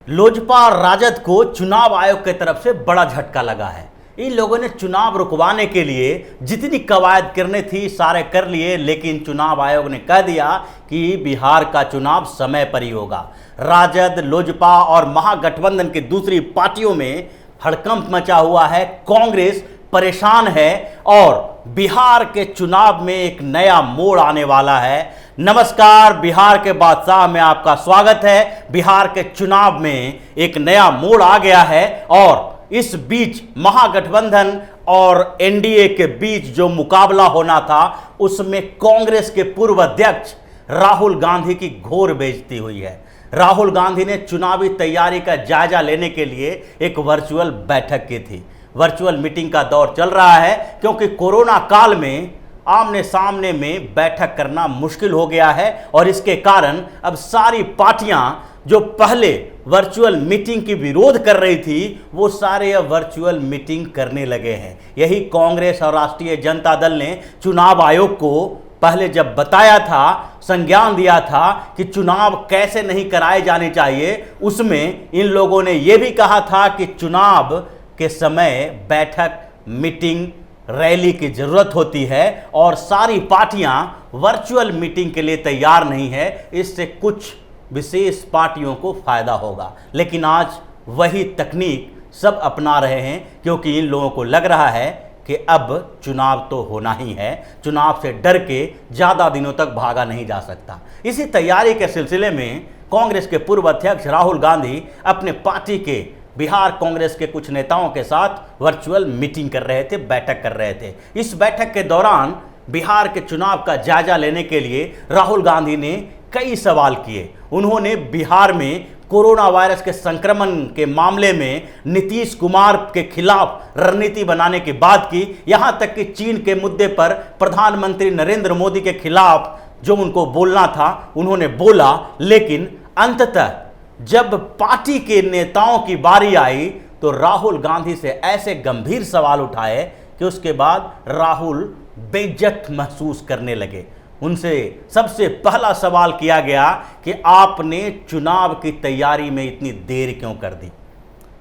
लोजपा राजद को चुनाव आयोग की तरफ से बड़ा झटका लगा है। इन लोगों ने चुनाव रुकवाने के लिए जितनी कवायद करने थी सारे कर लिए, लेकिन चुनाव आयोग ने कह दिया कि बिहार का चुनाव समय पर ही होगा। राजद, लोजपा और महागठबंधन की दूसरी पार्टियों में हड़कंप मचा हुआ है। कांग्रेस परेशान है और बिहार के चुनाव में एक नया मोड़ आने वाला है। नमस्कार, बिहार के बादशाह में आपका स्वागत है। बिहार के चुनाव में एक नया मोड़ आ गया है और इस बीच महागठबंधन और एनडीए के बीच जो मुकाबला होना था उसमें कांग्रेस के पूर्व अध्यक्ष राहुल गांधी की घोर बेइज्जती हुई है। राहुल गांधी ने चुनावी तैयारी का जायजा लेने के लिए एक वर्चुअल बैठक की थी। वर्चुअल मीटिंग का दौर चल रहा है क्योंकि कोरोना काल में आमने सामने में बैठक करना मुश्किल हो गया है और इसके कारण अब सारी पार्टियां जो पहले वर्चुअल मीटिंग की विरोध कर रही थी वो सारे अब वर्चुअल मीटिंग करने लगे हैं। यही कांग्रेस और राष्ट्रीय जनता दल ने चुनाव आयोग को पहले जब बताया था, संज्ञान दिया था कि चुनाव कैसे नहीं कराए जाने चाहिए, उसमें इन लोगों ने यह भी कहा था कि चुनाव के समय बैठक, मीटिंग, रैली की जरूरत होती है और सारी पार्टियां वर्चुअल मीटिंग के लिए तैयार नहीं है। इससे कुछ विशेष पार्टियों को फायदा होगा, लेकिन आज वही तकनीक सब अपना रहे हैं क्योंकि इन लोगों को लग रहा है कि अब चुनाव तो होना ही है। चुनाव से डर के ज़्यादा दिनों तक भागा नहीं जा सकता। इसी तैयारी के सिलसिले में कांग्रेस के पूर्व अध्यक्ष राहुल गांधी अपने पार्टी के बिहार कांग्रेस के कुछ नेताओं के साथ वर्चुअल मीटिंग कर रहे थे, बैठक कर रहे थे। इस बैठक के दौरान बिहार के चुनाव का जायजा लेने के लिए राहुल गांधी ने कई सवाल किए। उन्होंने बिहार में कोरोना वायरस के संक्रमण के मामले में नीतीश कुमार के खिलाफ रणनीति बनाने की बात की। यहां तक कि चीन के मुद्दे पर प्रधानमंत्री नरेंद्र मोदी के खिलाफ जो उनको बोलना था उन्होंने बोला, लेकिन अंततः जब पार्टी के नेताओं की बारी आई तो राहुल गांधी से ऐसे गंभीर सवाल उठाए कि उसके बाद राहुल बेइज्जत महसूस करने लगे। उनसे सबसे पहला सवाल किया गया कि आपने चुनाव की तैयारी में इतनी देर क्यों कर दी,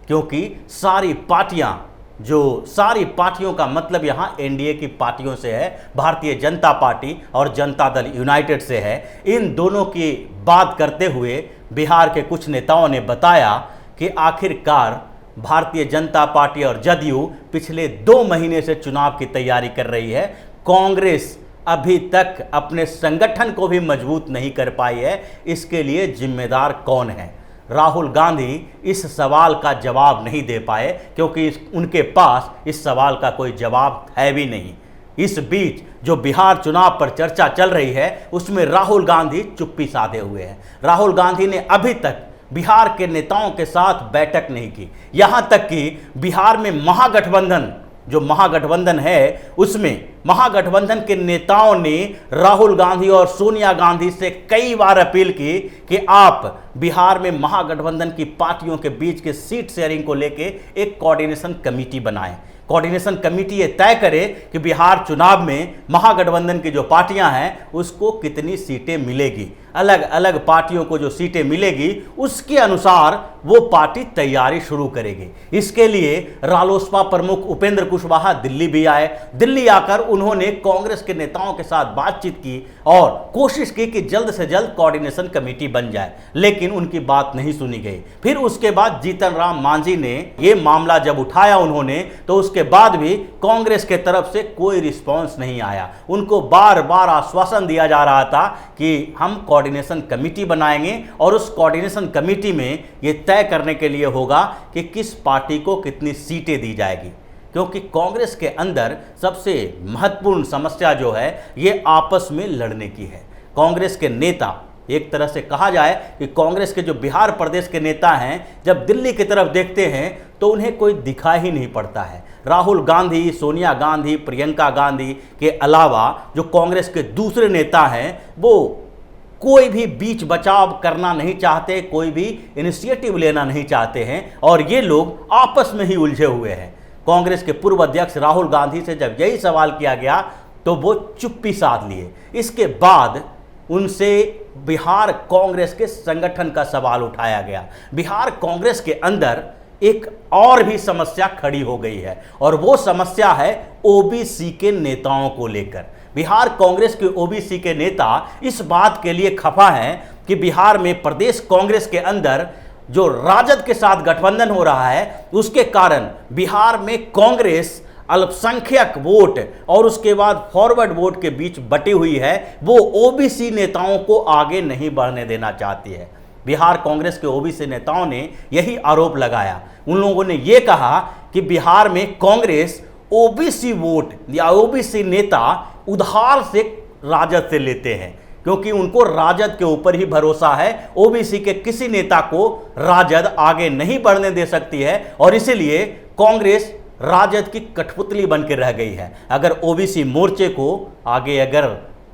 क्योंकि सारी पार्टियों का मतलब यहाँ एनडीए की पार्टियों से है, भारतीय जनता पार्टी और जनता दल यूनाइटेड से है। इन दोनों की बात करते हुए बिहार के कुछ नेताओं ने बताया कि आखिरकार भारतीय जनता पार्टी और जदयू पिछले 2 महीने से चुनाव की तैयारी कर रही है। कांग्रेस अभी तक अपने संगठन को भी मजबूत नहीं कर पाई है। इसके लिए जिम्मेदार कौन है? राहुल गांधी इस सवाल का जवाब नहीं दे पाए क्योंकि उनके पास इस सवाल का कोई जवाब है भी नहीं। इस बीच जो बिहार चुनाव पर चर्चा चल रही है उसमें राहुल गांधी चुप्पी साधे हुए हैं। राहुल गांधी ने अभी तक बिहार के नेताओं के साथ बैठक नहीं की। यहां तक कि बिहार में महागठबंधन है उसमें महागठबंधन के नेताओं ने राहुल गांधी और सोनिया गांधी से कई बार अपील की कि आप बिहार में महागठबंधन की पार्टियों के बीच के सीट शेयरिंग को लेके एक कोऑर्डिनेशन कमेटी बनाएं। कोऑर्डिनेशन कमेटी ये तय करे कि बिहार चुनाव में महागठबंधन की जो पार्टियां हैं उसको कितनी सीटें मिलेगी, अलग अलग पार्टियों को जो सीटें मिलेगी उसके अनुसार वो पार्टी तैयारी शुरू करेगी। इसके लिए रालोसपा प्रमुख उपेंद्र कुशवाहा दिल्ली भी आए। दिल्ली आकर उन्होंने कांग्रेस के नेताओं के साथ बातचीत की और कोशिश की कि जल्द से जल्द कोऑर्डिनेशन कमेटी बन जाए, लेकिन उनकी बात नहीं सुनी गई। फिर उसके बाद जीतन राम मांझी ने ये मामला जब उठाया उन्होंने, तो उसके बाद भी कांग्रेस के तरफ से कोई रिस्पॉन्स नहीं आया। उनको बार बार आश्वासन दिया जा रहा था कि हम कोऑर्डिनेशन कमेटी बनाएंगे और उस कोऑर्डिनेशन कमेटी में ये तय करने के लिए होगा कि किस पार्टी को कितनी सीटें दी जाएगी, क्योंकि कांग्रेस के अंदर सबसे महत्वपूर्ण समस्या जो है ये आपस में लड़ने की है। कांग्रेस के नेता, एक तरह से कहा जाए कि कांग्रेस के जो बिहार प्रदेश के नेता हैं, जब दिल्ली की तरफ देखते हैं तो उन्हें कोई दिखाई ही नहीं पड़ता है। राहुल गांधी, सोनिया गांधी, प्रियंका गांधी के अलावा जो कांग्रेस के दूसरे नेता हैं वो कोई भी बीच बचाव करना नहीं चाहते, कोई भी इनिशिएटिव लेना नहीं चाहते हैं और ये लोग आपस में ही उलझे हुए हैं। कांग्रेस के पूर्व अध्यक्ष राहुल गांधी से जब यही सवाल किया गया तो वो चुप्पी साध लिए। इसके बाद उनसे बिहार कांग्रेस के संगठन का सवाल उठाया गया। बिहार कांग्रेस के अंदर एक और भी समस्या खड़ी हो गई है और वो समस्या है ओबीसी के नेताओं को लेकर। बिहार कांग्रेस के ओबीसी के नेता इस बात के लिए खफा हैं कि बिहार में प्रदेश कांग्रेस के अंदर जो राजद के साथ गठबंधन हो रहा है उसके कारण बिहार में कांग्रेस अल्पसंख्यक वोट और उसके बाद फॉरवर्ड वोट के बीच बटी हुई है। वो ओबीसी नेताओं को आगे नहीं बढ़ने देना चाहती है। बिहार कांग्रेस के ओबीसी नेताओं ने यही आरोप लगाया। उन लोगों ने यह कहा कि बिहार में कांग्रेस ओबीसी वोट या ओबीसी नेता उधार से राजद से लेते हैं, क्योंकि उनको राजद के ऊपर ही भरोसा है। ओबीसी के किसी नेता को राजद आगे नहीं बढ़ने दे सकती है और इसीलिए कांग्रेस राजद की कठपुतली बन के रह गई है। अगर ओबीसी मोर्चे को आगे अगर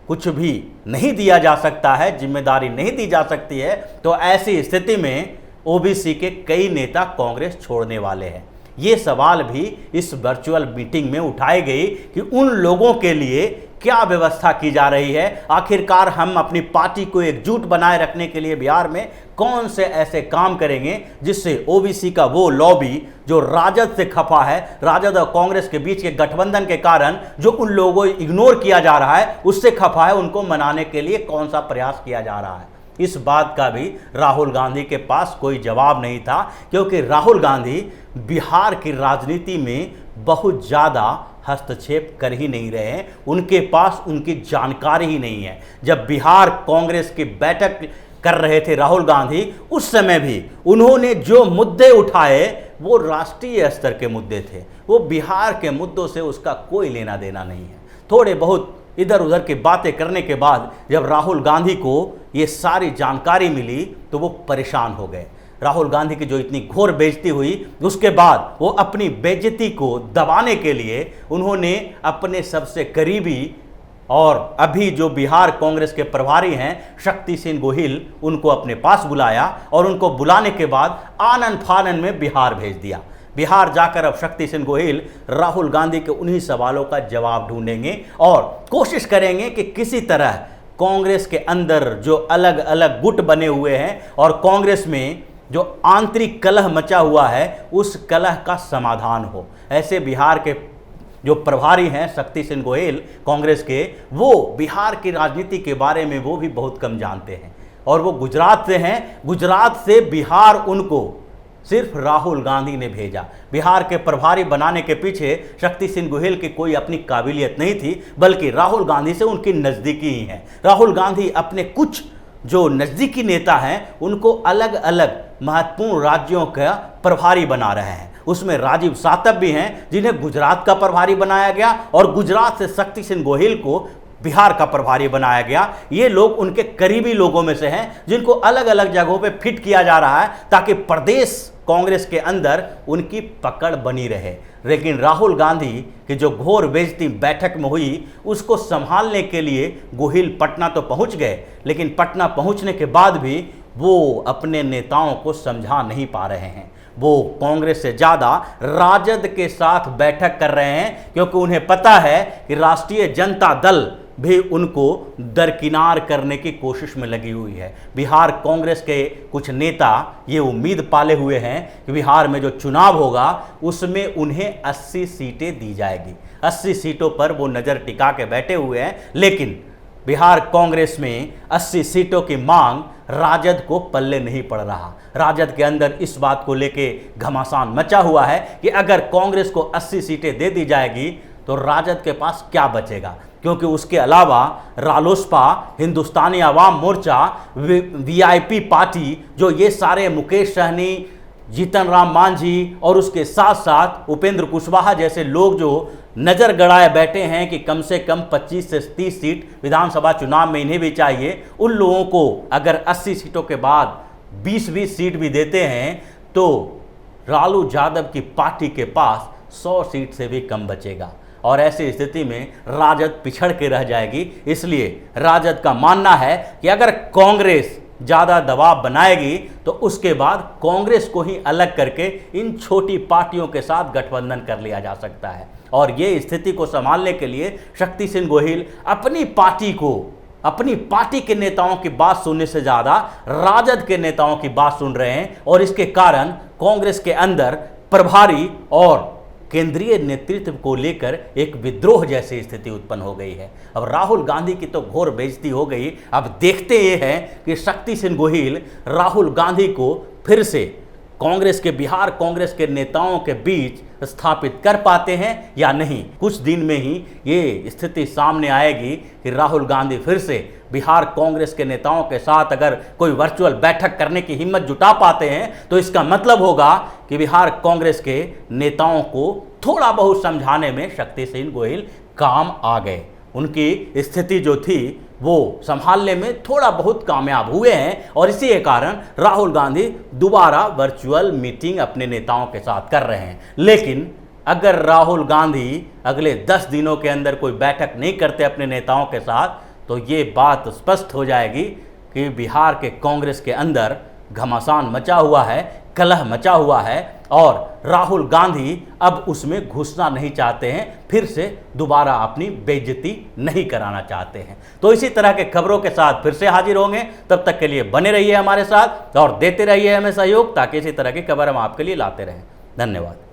कुछ भी नहीं दिया जा सकता है, जिम्मेदारी नहीं दी जा सकती है, तो ऐसी स्थिति में ओबीसी के कई नेता कांग्रेस छोड़ने वाले हैं। ये सवाल भी इस वर्चुअल मीटिंग में उठाए गए कि उन लोगों के लिए क्या व्यवस्था की जा रही है। आखिरकार हम अपनी पार्टी को एकजुट बनाए रखने के लिए बिहार में कौन से ऐसे काम करेंगे जिससे ओबीसी का वो लॉबी जो राजद से खफा है, राजद और कांग्रेस के बीच के गठबंधन के कारण जो उन लोगों को इग्नोर किया जा रहा है, उससे खफा है, उनको मनाने के लिए कौन सा प्रयास किया जा रहा है। इस बात का भी राहुल गांधी के पास कोई जवाब नहीं था, क्योंकि राहुल गांधी बिहार की राजनीति में बहुत ज़्यादा हस्तक्षेप कर ही नहीं रहे हैं। उनके पास उनकी जानकारी ही नहीं है। जब बिहार कांग्रेस की बैठक कर रहे थे राहुल गांधी, उस समय भी उन्होंने जो मुद्दे उठाए वो राष्ट्रीय स्तर के मुद्दे थे। वो बिहार के मुद्दों से उसका कोई लेना देना नहीं है। थोड़े बहुत इधर उधर की बातें करने के बाद जब राहुल गांधी को ये सारी जानकारी मिली तो वो परेशान हो गए। राहुल गांधी की जो इतनी घोर बेइज्जती हुई, उसके बाद वो अपनी बेइज्जती को दबाने के लिए उन्होंने अपने सबसे करीबी और अभी जो बिहार कांग्रेस के प्रभारी हैं शक्ति सिंह गोहिल, उनको अपने पास बुलाया और उनको बुलाने के बाद आनन फानन में बिहार भेज दिया। बिहार जाकर अब शक्ति सिंह गोहिल राहुल गांधी के उन्हीं सवालों का जवाब ढूंढेंगे और कोशिश करेंगे कि किसी तरह कांग्रेस के अंदर जो अलग अलग गुट बने हुए हैं और कांग्रेस में जो आंतरिक कलह मचा हुआ है, उस कलह का समाधान हो। ऐसे बिहार के जो प्रभारी हैं शक्ति सिंह गोहिल कांग्रेस के, वो बिहार की राजनीति के बारे में वो भी बहुत कम जानते हैं और वो गुजरात से हैं। गुजरात से बिहार उनको सिर्फ राहुल गांधी ने भेजा। बिहार के प्रभारी बनाने के पीछे शक्ति सिंह गोहिल की कोई अपनी काबिलियत नहीं थी, बल्कि राहुल गांधी से उनकी नज़दीकी ही है। राहुल गांधी अपने कुछ जो नज़दीकी नेता हैं उनको अलग अलग महत्वपूर्ण राज्यों का प्रभारी बना रहे हैं। उसमें राजीव सातव भी हैं जिन्हें गुजरात का प्रभारी बनाया गया और गुजरात से शक्ति सिंह गोहिल को बिहार का प्रभारी बनाया गया। ये लोग उनके करीबी लोगों में से हैं जिनको अलग अलग जगहों पे फिट किया जा रहा है ताकि प्रदेश कांग्रेस के अंदर उनकी पकड़ बनी रहे। लेकिन राहुल गांधी की जो घोर बेइज्जती बैठक में हुई, उसको संभालने के लिए गोहिल पटना तो पहुंच गए, लेकिन पटना पहुंचने के बाद भी वो अपने नेताओं को समझा नहीं पा रहे हैं। वो कांग्रेस से ज़्यादा राजद के साथ बैठक कर रहे हैं, क्योंकि उन्हें पता है कि राष्ट्रीय जनता दल भी उनको दरकिनार करने की कोशिश में लगी हुई है। बिहार कांग्रेस के कुछ नेता ये उम्मीद पाले हुए हैं कि बिहार में जो चुनाव होगा उसमें उन्हें 80 सीटें दी जाएगी। 80 सीटों पर वो नज़र टिका के बैठे हुए हैं, लेकिन बिहार कांग्रेस में 80 सीटों की मांग राजद को पल्ले नहीं पड़ रहा। राजद के अंदर इस बात को लेके घमासान मचा हुआ है कि अगर कांग्रेस को 80 सीटें दे दी जाएगी तो राजद के पास क्या बचेगा, क्योंकि उसके अलावा रालोसपा, हिंदुस्तानी आवाम मोर्चा, वीआईपी पार्टी, जो ये सारे मुकेश सहनी, जीतन राम मांझी और उसके साथ साथ उपेंद्र कुशवाहा जैसे लोग जो नज़र गड़ाए बैठे हैं कि कम से कम 25 से 30 सीट विधानसभा चुनाव में इन्हें भी चाहिए, उन लोगों को अगर 80 सीटों के बाद 20-20 सीट भी देते हैं तो लालू यादव की पार्टी के पास 100 सीट से भी कम बचेगा और ऐसी स्थिति में राजद पिछड़ के रह जाएगी। इसलिए राजद का मानना है कि अगर कांग्रेस ज़्यादा दबाव बनाएगी तो उसके बाद कांग्रेस को ही अलग करके इन छोटी पार्टियों के साथ गठबंधन कर लिया जा सकता है। और ये स्थिति को संभालने के लिए शक्ति सिंह गोहिल अपनी पार्टी को अपनी पार्टी के नेताओं की बात सुनने से ज़्यादा राजद के नेताओं की बात सुन रहे हैं और इसके कारण कांग्रेस के अंदर प्रभारी और केंद्रीय नेतृत्व को लेकर एक विद्रोह जैसी स्थिति उत्पन्न हो गई है। अब राहुल गांधी की तो घोर बेइज्जती हो गई। अब देखते ये हैं कि शक्ति सिंह गोहिल राहुल गांधी को फिर से कांग्रेस के बिहार कांग्रेस के नेताओं के बीच स्थापित कर पाते हैं या नहीं। कुछ दिन में ही ये स्थिति सामने आएगी कि राहुल गांधी फिर से बिहार कांग्रेस के नेताओं के साथ अगर कोई वर्चुअल बैठक करने की हिम्मत जुटा पाते हैं तो इसका मतलब होगा कि बिहार कांग्रेस के नेताओं को थोड़ा बहुत समझाने में शक्ति सिंह गोहिल काम आ गए। उनकी स्थिति जो थी वो संभालने में थोड़ा बहुत कामयाब हुए हैं और इसी के कारण राहुल गांधी दोबारा वर्चुअल मीटिंग अपने नेताओं के साथ कर रहे हैं। लेकिन अगर राहुल गांधी अगले 10 दिनों के अंदर कोई बैठक नहीं करते अपने नेताओं के साथ तो ये बात स्पष्ट हो जाएगी कि बिहार के कांग्रेस के अंदर घमासान मचा हुआ है, कलह मचा हुआ है और राहुल गांधी अब उसमें घुसना नहीं चाहते हैं, फिर से दोबारा अपनी बेइज्जती नहीं कराना चाहते हैं। तो इसी तरह के खबरों के साथ फिर से हाजिर होंगे। तब तक के लिए बने रहिए हमारे साथ और देते रहिए हमें सहयोग ताकि इसी तरह की खबर हम आपके लिए लाते रहें। धन्यवाद।